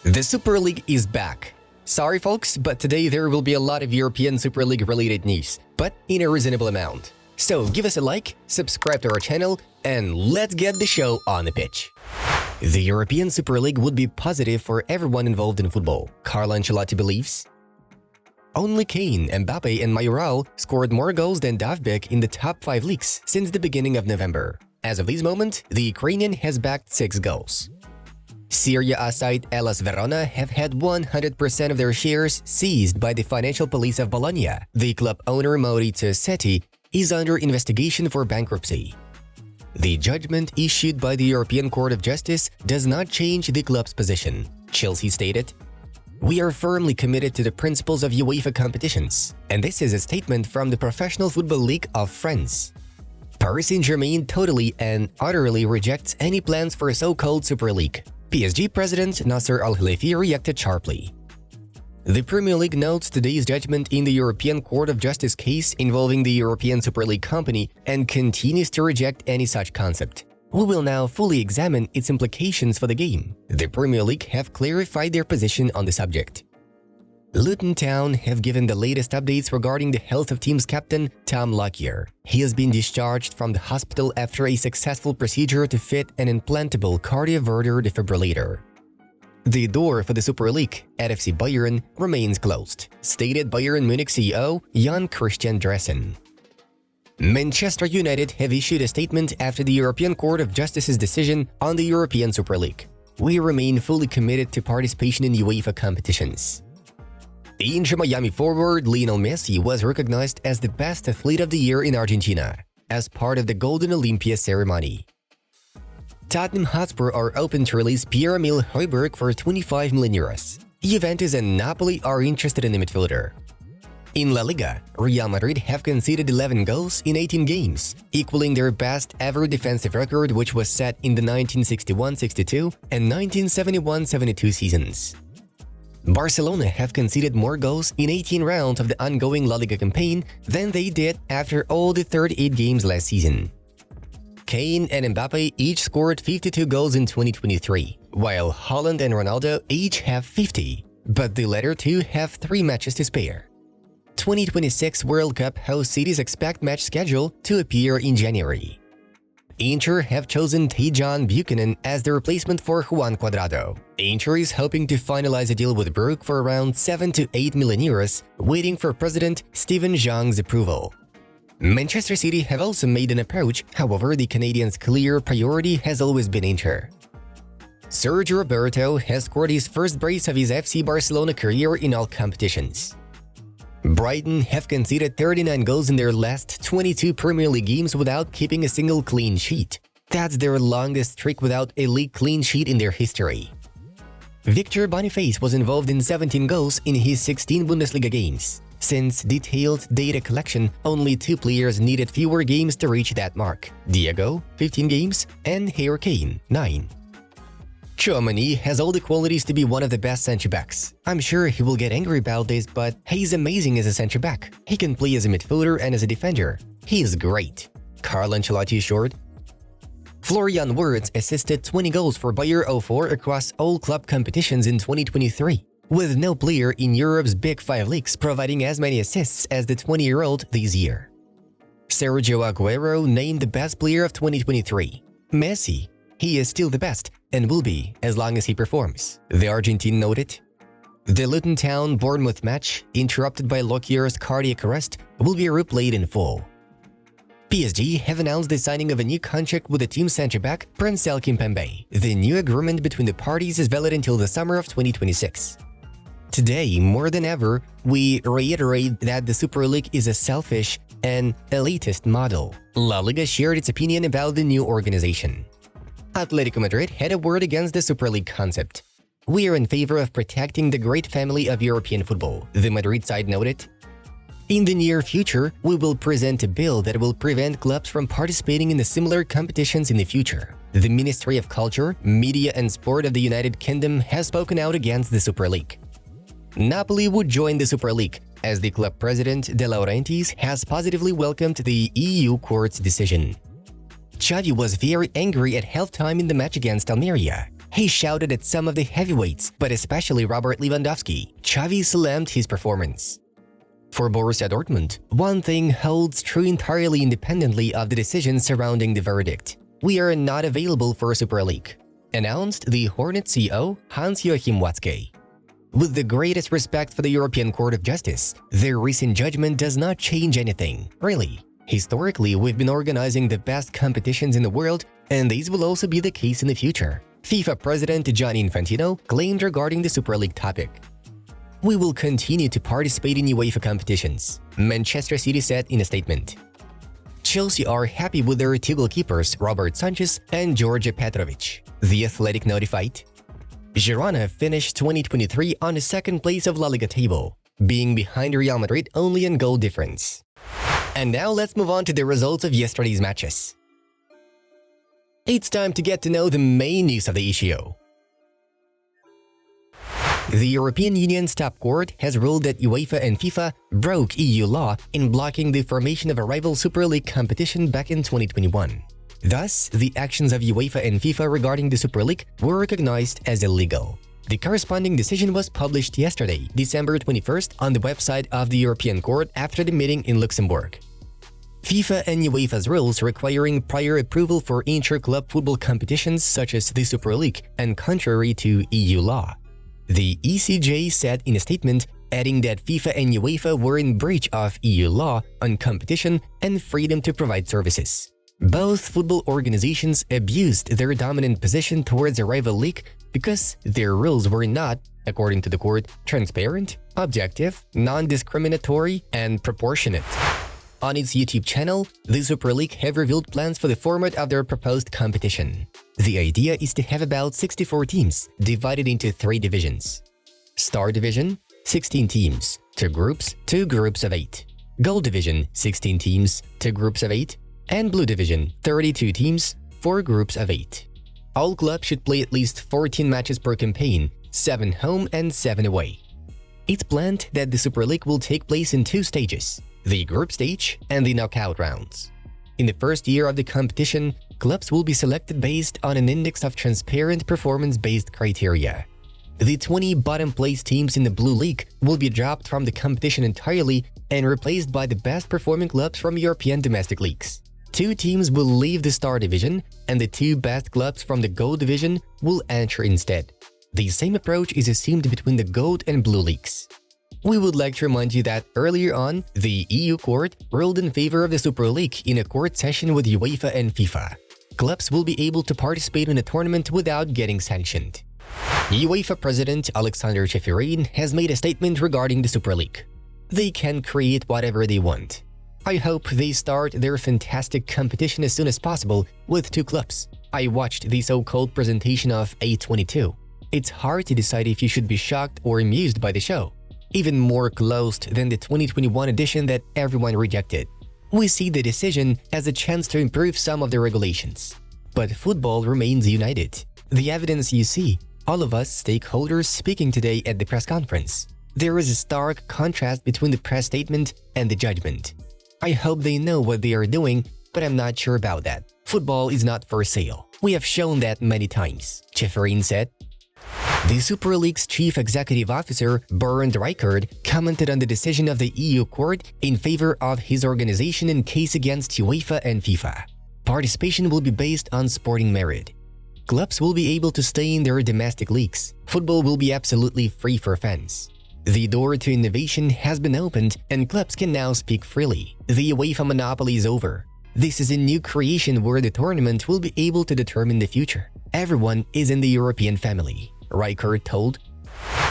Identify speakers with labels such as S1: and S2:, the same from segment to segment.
S1: The Super League is back. Sorry folks, but today there will be a lot of European Super League related news, but in a reasonable amount. So give us a like, subscribe to our channel, and let's get the show on the pitch. The European Super League would be positive for everyone involved in football, Carlo Ancelotti believes. Only Kane, Mbappe and Mayoral scored more goals than Dovbyk in the top 5 leagues since the beginning of November. As of this moment, the Ukrainian has backed 6 goals. Serie A side Hellas Verona have had 100% of their shares seized by the financial police of Bologna. The club owner Maurizio Setti is under investigation for bankruptcy. The judgment issued by the European Court of Justice does not change the club's position. Chelsea stated, "We are firmly committed to the principles of UEFA competitions, and this is a statement from the Professional Football League of France." Paris Saint-Germain totally and utterly rejects any plans for a so-called Super League. PSG President Nasser Al-Khelaifi reacted sharply. The Premier League notes today's judgment in the European Court of Justice case involving the European Super League company and continues to reject any such concept. We will now fully examine its implications for the game. The Premier League have clarified their position on the subject. Luton Town have given the latest updates regarding the health of team's captain, Tom Lockyer. He has been discharged from the hospital after a successful procedure to fit an implantable cardioverter defibrillator. The door for the Super League at FC Bayern remains closed, stated Bayern Munich CEO Jan Christian Dressen. Manchester United have issued a statement after the European Court of Justice's decision on the European Super League. "We remain fully committed to participation in UEFA competitions." Inter Miami forward Lionel Messi was recognized as the best athlete of the year in Argentina as part of the Golden Olympia ceremony. Tottenham Hotspur are open to release Pierre-Emile Højbjerg for €25 million. Juventus and Napoli are interested in the midfielder. In La Liga, Real Madrid have conceded 11 goals in 18 games, equaling their best ever defensive record, which was set in the 1961-62 and 1971-72 seasons. Barcelona have conceded more goals in 18 rounds of the ongoing La Liga campaign than they did after all the 38 games last season. Kane and Mbappe each scored 52 goals in 2023, while Haaland and Ronaldo each have 50, but the latter two have 3 matches to spare. 2026 World Cup host cities expect match schedule to appear in January. Inter have chosen Tajon Buchanan as the replacement for Juan Cuadrado. Inter is hoping to finalize a deal with Brugge for around €7 to €8 million, waiting for President Steven Zhang's approval. Manchester City have also made an approach, however the Canadians' clear priority has always been Inter. Sergio Roberto has scored his first brace of his FC Barcelona career in all competitions. Brighton have conceded 39 goals in their last 22 Premier League games without keeping a single clean sheet. That's their longest streak without a league clean sheet in their history. Victor Boniface was involved in 17 goals in his 16 Bundesliga games. Since detailed data collection, only 2 players needed fewer games to reach that mark: Diego, 15 games, and Harry Kane, 9. Tchouaméni has all the qualities to be one of the best centre-backs. I'm sure he will get angry about this, but he's amazing as a centre-back. He can play as a midfielder and as a defender. He is great, Carlo Ancelotti assured. Florian Wirtz assisted 20 goals for Bayer 04 across all club competitions in 2023, with no player in Europe's Big 5 leagues providing as many assists as the 20-year-old this year. Sergio Aguero named the best player of 2023. Messi. He is still the best and will be as long as he performs, the Argentine noted. The Luton Town-Bournemouth match, interrupted by Lockyer's cardiac arrest, will be replayed in full. PSG have announced the signing of a new contract with the team's centre-back, Prancel Kimpembe. The new agreement between the parties is valid until the summer of 2026. Today, more than ever, we reiterate that the Super League is a selfish and elitist model. La Liga shared its opinion about the new organization. Atletico Madrid had a word against the Super League concept. "We are in favor of protecting the great family of European football," the Madrid side noted. "In the near future, we will present a bill that will prevent clubs from participating in the similar competitions in the future." The Ministry of Culture, Media and Sport of the United Kingdom has spoken out against the Super League. Napoli would join the Super League, as the club president De Laurentiis has positively welcomed the EU court's decision. Xavi was very angry at halftime in the match against Almeria. He shouted at some of the heavyweights, but especially Robert Lewandowski. Xavi slammed his performance. For Borussia Dortmund, one thing holds true entirely independently of the decision surrounding the verdict. We are not available for Super League, announced the Hornet CEO Hans-Joachim Watzke. With the greatest respect for the European Court of Justice, their recent judgment does not change anything, really. Historically, we've been organizing the best competitions in the world, and these will also be the case in the future, FIFA President Gianni Infantino claimed regarding the Super League topic. We will continue to participate in UEFA competitions, Manchester City said in a statement. Chelsea are happy with their two goalkeepers, Robert Sanchez and George Petrovic, The Athletic notified. Girona finished 2023 on the second place of La Liga table, being behind Real Madrid only in goal difference. And now let's move on to the results of yesterday's matches. It's time to get to know the main news of the issue. The European Union's top court has ruled that UEFA and FIFA broke EU law in blocking the formation of a rival Super League competition back in 2021. Thus, the actions of UEFA and FIFA regarding the Super League were recognized as illegal. The corresponding decision was published yesterday, December 21st, on the website of the European Court after the meeting in Luxembourg. FIFA and UEFA's rules requiring prior approval for inter-club football competitions such as the Super League and contrary to EU law. The ECJ said in a statement, adding that FIFA and UEFA were in breach of EU law on competition and freedom to provide services. Both football organizations abused their dominant position towards a rival league because their rules were not, according to the court, transparent, objective, non-discriminatory, and proportionate. On its YouTube channel, the Super League have revealed plans for the format of their proposed competition. The idea is to have about 64 teams, divided into 3 divisions. Star Division, 16 teams, 2 groups of 8. Gold Division, 16 teams, 2 groups of 8. And Blue Division, 32 teams, 4 groups of 8. All clubs should play at least 14 matches per campaign, 7 home and 7 away. It's planned that the Super League will take place in 2 stages, the group stage and the knockout rounds. In the first year of the competition, clubs will be selected based on an index of transparent performance-based criteria. The 20 bottom-place teams in the Blue League will be dropped from the competition entirely and replaced by the best-performing clubs from European domestic leagues. 2 teams will leave the Star Division, and the 2 best clubs from the Gold Division will enter instead. The same approach is assumed between the Gold and Blue Leagues. We would like to remind you that earlier on, the EU court ruled in favor of the Super League in a court session with UEFA and FIFA. Clubs will be able to participate in the tournament without getting sanctioned. UEFA President Alexander Ceferin has made a statement regarding the Super League. They can create whatever they want. I hope they start their fantastic competition as soon as possible with 2 clubs. I watched the so-called presentation of A22. It's hard to decide if you should be shocked or amused by the show. Even more closed than the 2021 edition that everyone rejected. We see the decision as a chance to improve some of the regulations. But football remains united. The evidence you see, all of us stakeholders speaking today at the press conference. There is a stark contrast between the press statement and the judgment. I hope they know what they are doing, but I'm not sure about that. Football is not for sale. We have shown that many times, Ceferin said. The Super League's chief executive officer, Bernd Reichert, commented on the decision of the EU court in favor of his organization in case against UEFA and FIFA. Participation will be based on sporting merit. Clubs will be able to stay in their domestic leagues. Football will be absolutely free for fans. The door to innovation has been opened and clubs can now speak freely. The UEFA monopoly is over. This is a new creation where the tournament will be able to determine the future. Everyone is in the European family, Reichert told.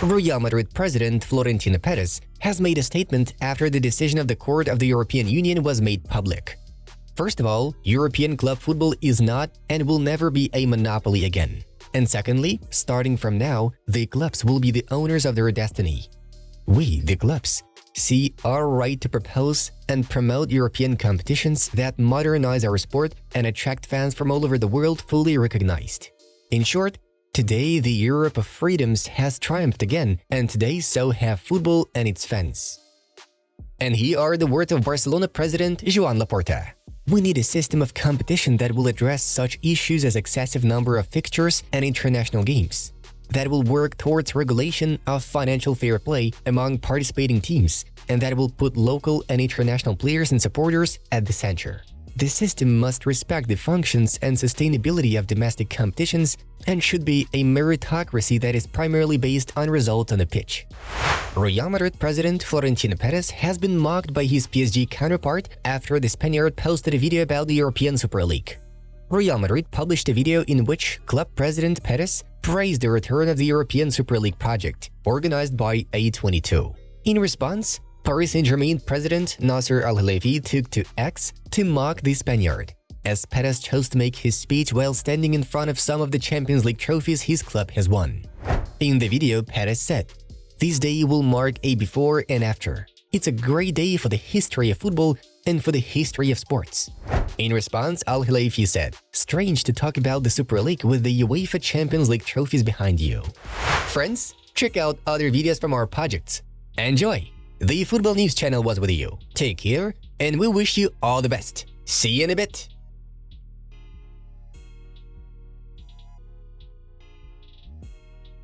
S1: Real Madrid president Florentino Perez has made a statement after the decision of the Court of the European Union was made public. First of all, European club football is not and will never be a monopoly again. And secondly, starting from now, the clubs will be the owners of their destiny. We, the clubs, see our right to propose and promote European competitions that modernize our sport and attract fans from all over the world fully recognized. In short, today the Europe of freedoms has triumphed again, and today so have football and its fans. And here are the words of Barcelona president Joan Laporta. We need a system of competition that will address such issues as excessive number of fixtures and international games, that will work towards regulation of financial fair play among participating teams, and that will put local and international players and supporters at the center. The system must respect the functions and sustainability of domestic competitions and should be a meritocracy that is primarily based on results on the pitch. Real Madrid president Florentino Perez has been mocked by his PSG counterpart after the Spaniard posted a video about the European Super League. Real Madrid published a video in which club president Perez praised the return of the European Super League project, organized by A22. In response, Paris Saint-Germain president Nasser Al-Khelaifi took to X to mock the Spaniard, as Perez chose to make his speech while standing in front of some of the Champions League trophies his club has won. In the video, Perez said, "This day will mark a before and after. It's a great day for the history of football and for the history of sports." In response, Al-Khelaifi said, "Strange to talk about the Super League with the UEFA Champions League trophies behind you." Friends, check out other videos from our projects. Enjoy! The Football News channel was with you. Take care, and we wish you all the best. See you in a bit!